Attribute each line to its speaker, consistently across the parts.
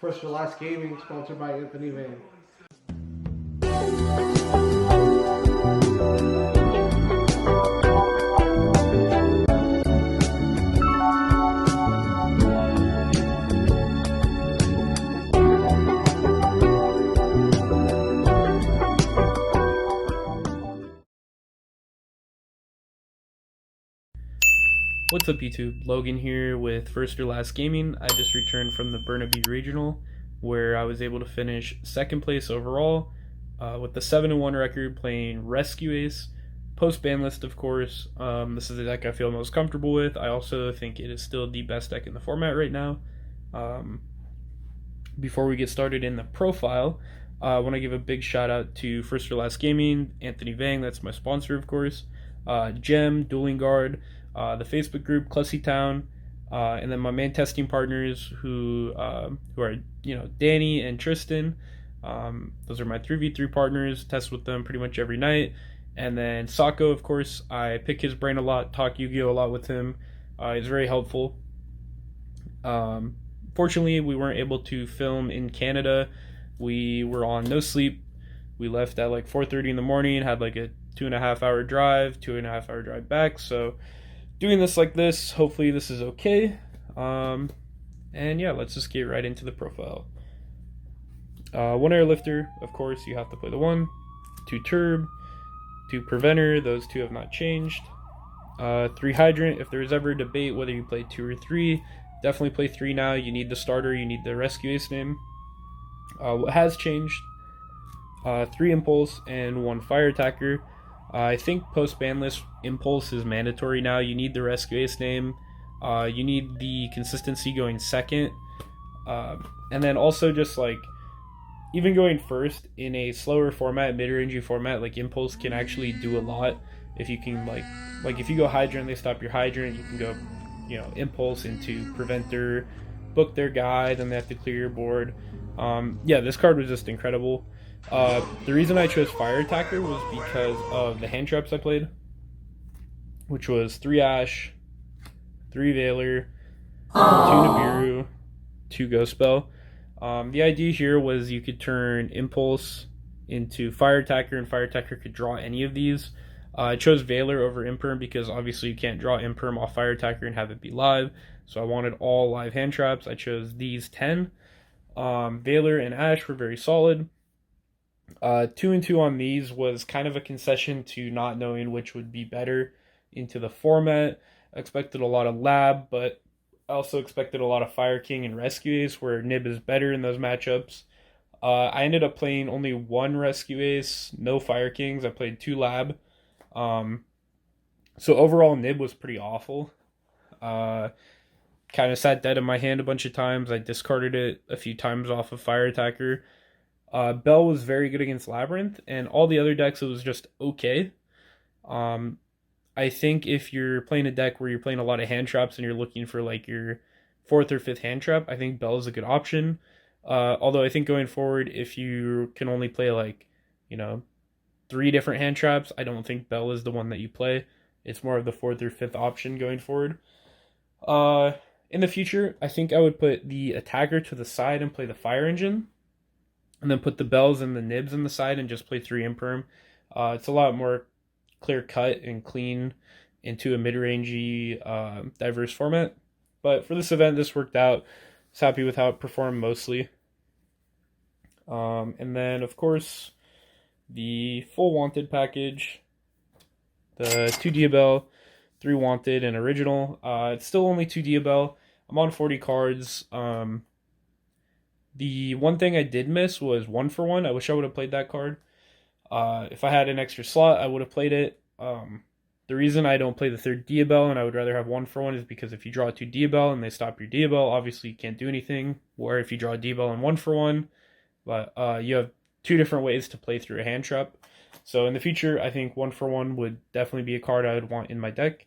Speaker 1: First or Last Gaming, sponsored by Anthony Vane.
Speaker 2: What's up YouTube? Logan here with First or Last Gaming. I just returned from the Burnaby Regional where I was able to finish second place overall with the 7-1 record playing Rescue Ace. Post ban list, of course. This is the deck I feel most comfortable with. I also think it is still the best deck in the format right now. Before we get started in the profile, I want to give a big shout out to First or Last Gaming, Anthony Vang, that's my sponsor, of course, Gem, Dueling Guard, the Facebook group Clussy Town, and then my main testing partners who are Danny and Tristan. Those are my 3v3 partners. Test with them pretty much every night. And then Sako, of course, I pick his brain a lot, talk Yu-Gi-Oh a lot with him. He's very helpful. Fortunately, we weren't able to film in Canada. We were on no sleep. We left at like 4:30 in the morning, had like a 2.5 hour drive back. So doing this like this, hopefully this is okay. And yeah, let's just get right into the profile. One airlifter, of course, you have to play the 1. 2 turb, 2 preventer, those 2 have not changed. 3 hydrant, if there's ever a debate whether you play 2 or 3, definitely play 3 now. You need the starter, you need the rescue ace name. What has changed, 3 impulse and 1 fire attacker. I think post ban list impulse is mandatory now. You need the rescue ace name, you need the consistency going second, and then also just like even going first in a slower format, mid-rangey format, like impulse can actually do a lot. If you can like if you go hydrant, they stop your hydrant, you can go impulse into preventer, book their guy, then they have to clear your board. Yeah, this card was just incredible. The reason I chose fire attacker was because of the hand traps I played, which was 3 Ash, 3 Veiler, 2 Nibiru, 2 Ghost Spell. The idea here was you could turn impulse into fire attacker, and fire attacker could draw any of these. I chose Veiler over Imperm because obviously you can't draw Imperm off fire attacker and have it be live. So I wanted all live hand traps. I chose these 10. Veiler and Ash were very solid. 2 and 2 on these was kind of a concession to not knowing which would be better into the format. I expected a lot of lab, but I also expected a lot of Fire King and Rescue Ace, where Nib is better in those matchups. I ended up playing only 1 Rescue Ace, no Fire Kings. I played 2 lab. So overall, Nib was pretty awful. Kind of sat dead in my hand a bunch of times. I discarded it a few times off of Fire Attacker. Bell was very good against Labyrinth, and all the other decks, it was just okay. I think if you're playing a deck where you're playing a lot of hand traps and you're looking for like your 4th or 5th hand trap, I think Bell is a good option. Although I think going forward, if you can only play like, 3 different hand traps, I don't think Bell is the one that you play. It's more of the 4th or 5th option going forward. In the future, I think I would put the attacker to the side and play the fire engine, and then put the bells and the nibs on the side and just play 3 imperm. It's a lot more clear cut and clean into a mid-rangey, diverse format. But for this event, this worked out. I was happy with how it performed mostly. And then, of course, the full wanted package, the 2 Diabell, 3 wanted, and original. It's still only 2 Diabell. I'm on 40 cards. The one thing I did miss was 1 for 1. I wish I would have played that card. If I had an extra slot, I would have played it. The reason I don't play the 3rd Diabell and I would rather have 1 for 1 is because if you draw 2 Diabell and they stop your Diabell, obviously you can't do anything. Where if you draw a Diabell and 1 for 1, but you have 2 different ways to play through a hand trap. So in the future, I think 1 for 1 would definitely be a card I would want in my deck.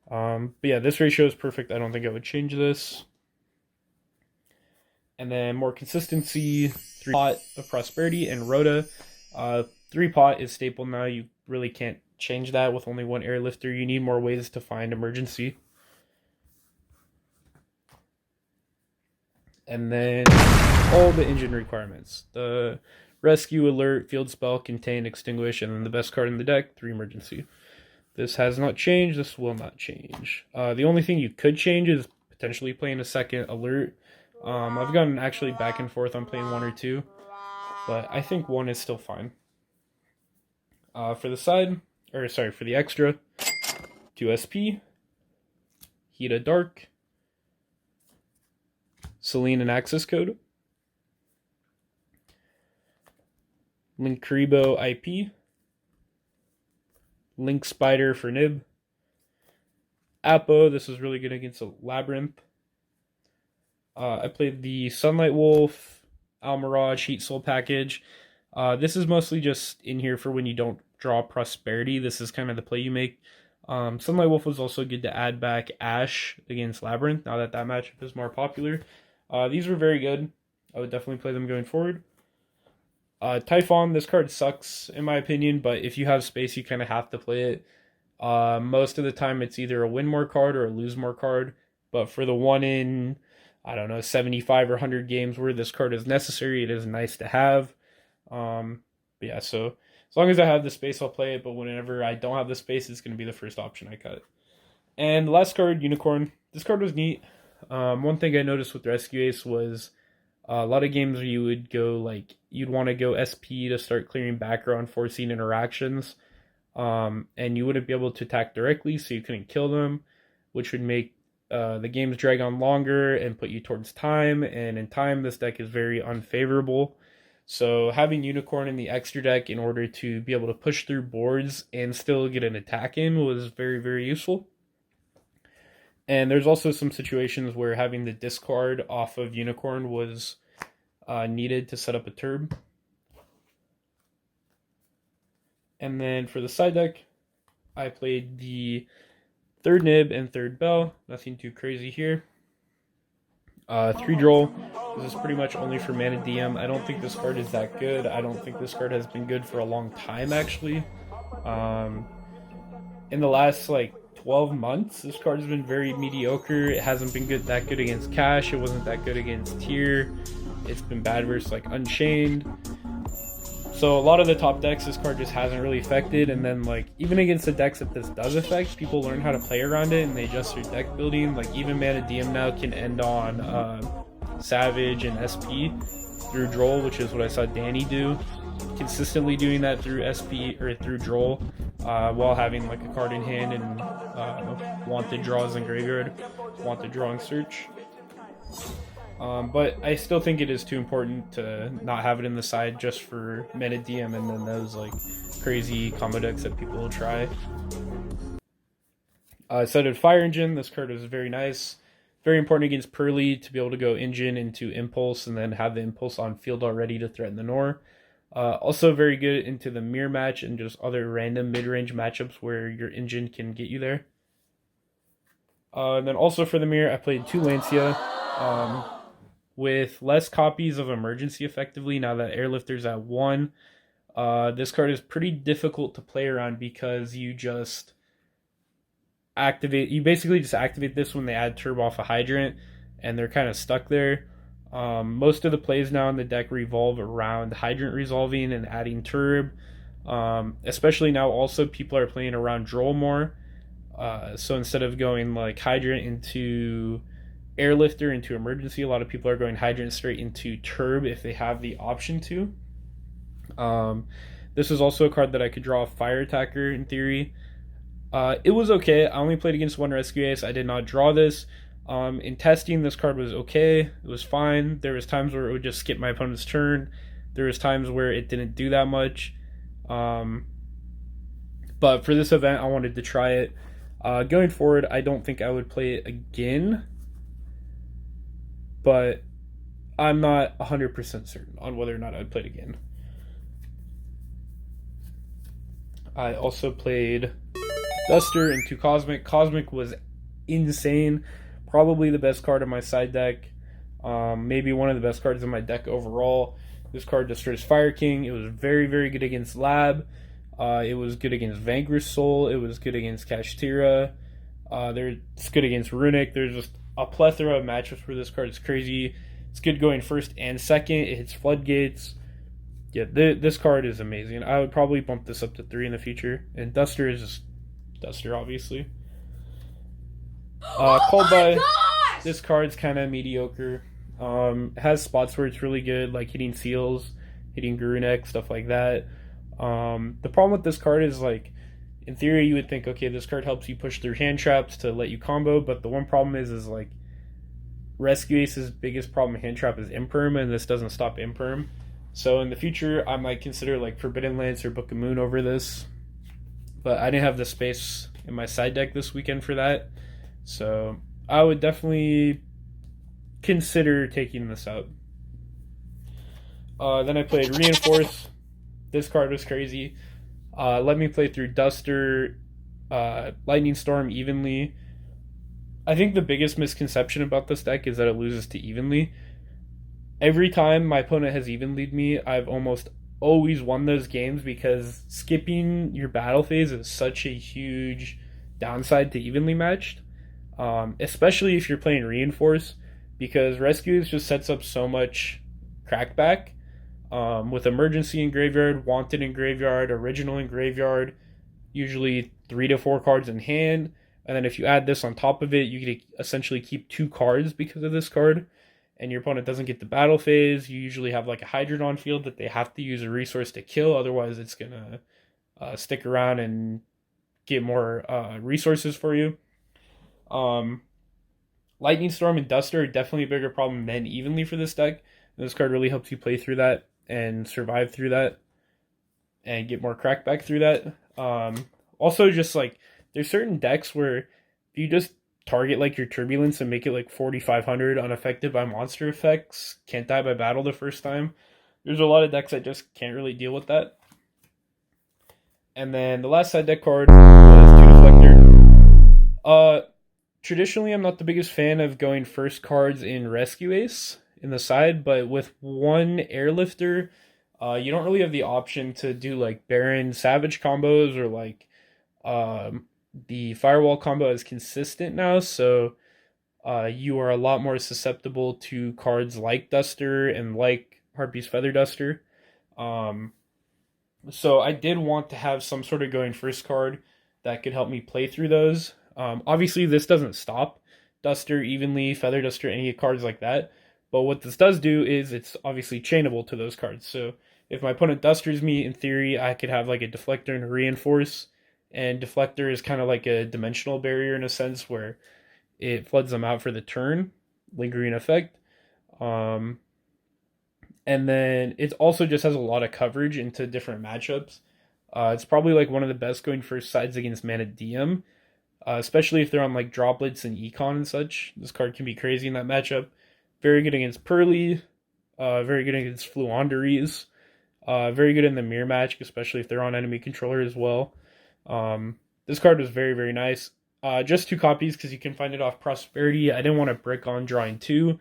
Speaker 2: But yeah, this ratio is perfect. I don't think I would change this. And then more consistency, 3 Pot of Prosperity and Rhoda. 3 Pot is staple now. You really can't change that with only 1 airlifter. You need more ways to find emergency. And then all the engine requirements. The rescue, alert, field spell, contain, extinguish, and then the best card in the deck, 3 emergency. This has not changed. This will not change. The only thing you could change is potentially playing a second alert. I've gone actually back and forth on playing 1 or 2, but I think 1 is still fine. For the extra, 2 SP, Hita Dark, Selene and Access Code, Linkribo IP, Link Spider for Nib, Apo, this is really good against a Labyrinth. I played the Sunlight Wolf, Almirage, Heat Soul package. This is mostly just in here for when you don't draw Prosperity. This is kind of the play you make. Sunlight Wolf was also good to add back Ash against Labyrinth, now that that matchup is more popular. These were very good. I would definitely play them going forward. Typhon, this card sucks in my opinion, but if you have space, you kind of have to play it. Most of the time, it's either a win more card or a lose more card. But for the 1 in, I don't know, 75 or 100 games where this card is necessary, it is nice to have. But yeah, so as long as I have the space, I'll play it. But whenever I don't have the space, it's going to be the first option I cut. And the last card, Unicorn. This card was neat. One thing I noticed with Rescue Ace was a lot of games where you would go, like, you'd want to go SP to start clearing background, forcing interactions. And you wouldn't be able to attack directly, so you couldn't kill them, which would make the games drag on longer and put you towards time. And in time, this deck is very unfavorable. So having Unicorn in the extra deck in order to be able to push through boards and still get an attack in was very, very useful. And there's also some situations where having the discard off of Unicorn was needed to set up a turb. And then for the side deck, I played the 3rd Nib and 3rd Bell. Nothing too crazy here. 3 Droll. This is pretty much only for Mana DM. I don't think this card is that good. I don't think this card has been good for a long time, actually. In the last, 12 months, this card has been very mediocre. It hasn't been that good against Cash. It wasn't that good against Tier. It's been bad versus, Unchained. So a lot of the top decks, this card just hasn't really affected. And then, even against the decks that this does affect, people learn how to play around it and they adjust their deck building. Even Mana DM now can end on Savage and SP through Droll, which is what I saw Danny do. Consistently doing that through SP or through Droll while having a card in hand and wanted draws in graveyard, wanted drawing search. But I still think it is too important to not have it in the side just for Meta DM and then those crazy combo decks that people will try. Cited Fire Engine. This card is very nice. Very important against Pearly to be able to go Engine into Impulse and then have the Impulse on field already to threaten the Nor. Also very good into the mirror match and just other random mid-range matchups where your Engine can get you there. And then also for the mirror, I played 2 Lancia with less copies of Emergency effectively now that Airlifter's at 1. This card is pretty difficult to play around because you basically just activate this when they add Turb off a Hydrant and they're kind of stuck there. Most of the plays now in the deck revolve around Hydrant resolving and adding Turb. Especially now also people are playing around Droll more. So instead of going Hydrant into Airlifter into Emergency, a lot of people are going Hydrant straight into Turb if they have the option to. This is also a card that I could draw a Fire Attacker in theory. It was okay. I only played against 1 Rescue Ace. I did not draw this. In testing, this card was okay. It was fine. There was times where it would just skip my opponent's turn. There was times where it didn't do that much. But for this event, I wanted to try it. Going forward, I don't think I would play it again. But I'm not 100% certain on whether or not I'd play it again. I also played Duster and 2 Cosmic. Cosmic was insane. Probably the best card in my side deck. Maybe one of the best cards in my deck overall. This card destroys Fire King. It was very, very good against Lab. It was good against Vanquish Soul. It was good against Kashtira. It's good against Runic. There's just a plethora of matchups where this card is crazy. It's good going first and second. It hits floodgates. Yeah, this card is amazing. I would probably bump this up to 3 in the future. And Duster is just Duster, obviously. Called by, this card's kind of mediocre. It has spots where it's really good, like hitting seals, hitting Guru Neck, stuff like that. The problem with this card is, like, in theory, you would think, okay, this card helps you push through hand traps to let you combo, but the one problem is like, Rescue Ace's biggest problem in hand trap is imperm, and this doesn't stop imperm. So in the future, I might consider like Forbidden Lance or Book of Moon over this, but I didn't have the space in my side deck this weekend for that, so I would definitely consider taking this out. Then I played Reinforce. This card was crazy. Let me play through Duster, Lightning Storm evenly. I think the biggest misconception about this deck is that it loses to evenly. Every time my opponent has evenly'd me, I've almost always won those games because skipping your battle phase is such a huge downside to evenly matched. Especially if you're playing Reinforce, because Rescues just sets up so much crackback. With Emergency in graveyard, Wanted in graveyard, Original in graveyard, usually 3 to 4 cards in hand, and then if you add this on top of it, you can essentially keep 2 cards because of this card, and your opponent doesn't get the battle phase. You usually have like a Hydrant on field that they have to use a resource to kill, otherwise it's gonna stick around and get more resources for you. Lightning Storm and Duster are definitely a bigger problem than evenly for this deck. This card really helps you play through that and survive through that and get more crackback through that. Also, just like, there's certain decks where if you just target like your Turbulence and make it like 4,500 unaffected by monster effects, can't die by battle the first time. There's a lot of decks that just can't really deal with that. And then the last side deck card was 2 Deflector. Traditionally, I'm not the biggest fan of going first cards in Rescue Ace in the side, but with 1 Airlifter, you don't really have the option to do like Baron Savage combos, or like the Firewall combo is consistent now, so you are a lot more susceptible to cards like Duster and like Harpy's Feather Duster. So I did want to have some sort of going first card that could help me play through those. Obviously, this doesn't stop Duster, Evenly, Feather Duster, any cards like that. But what this does do is it's obviously chainable to those cards. So if my opponent Dusters me, in theory, I could have like a Deflector and a Reinforce. And Deflector is kind of like a dimensional barrier in a sense where it floods them out for the turn, lingering effect. And then it also just has a lot of coverage into different matchups. It's probably like one of the best going first sides against Mana DM. Especially if they're on like Droplets and Econ and such. This card can be crazy in that matchup. Very good against Pearly. Very good against Fluanderies. Very good in the mirror match, especially if they're on enemy controller as well. This card was very, very nice. Just 2 copies because you can find it off Prosperity. I didn't want to brick on drawing 2.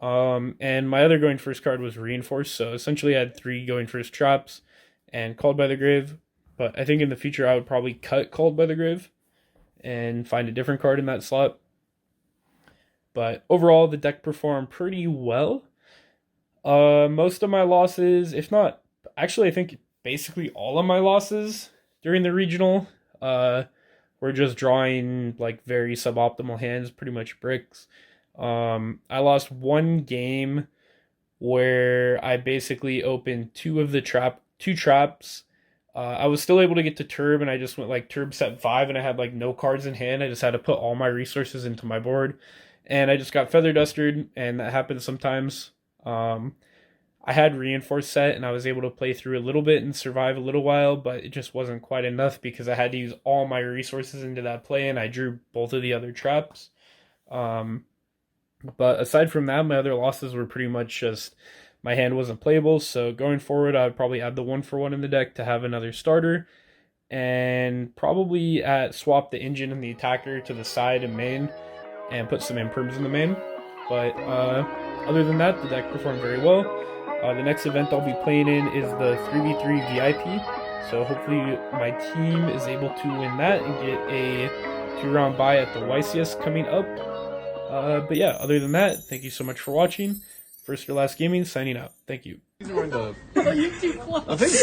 Speaker 2: And my other going first card was Reinforced. So essentially I had 3 going first traps and Called by the Grave. But I think in the future I would probably cut Called by the Grave and find a different card in that slot. But overall, the deck performed pretty well. Most of my losses, if not, actually I think basically all of my losses during the regional were just drawing like very suboptimal hands, pretty much bricks. I lost 1 game where I basically opened 2 traps. I was still able to get to Turb, and I just went like Turb set 5, and I had like no cards in hand. I just had to put all my resources into my board, and I just got Feather Dustered, and that happens sometimes. I had Reinforced set, and I was able to play through a little bit and survive a little while, but it just wasn't quite enough because I had to use all my resources into that play, and I drew both of the other traps. But aside from that, my other losses were pretty much just my hand wasn't playable, so going forward, I would probably add the 1-for-1 in the deck to have another starter, and probably swap the engine and the attacker to the side and main, and put some imperms in the main. But other than that, the deck performed very well. The next event I'll be playing in is the 3v3 VIP, so hopefully my team is able to win that and get a 2-round bye at the YCS coming up. But yeah, other than that, thank you so much for watching. First for Last Gaming, signing out. Thank you.
Speaker 3: I think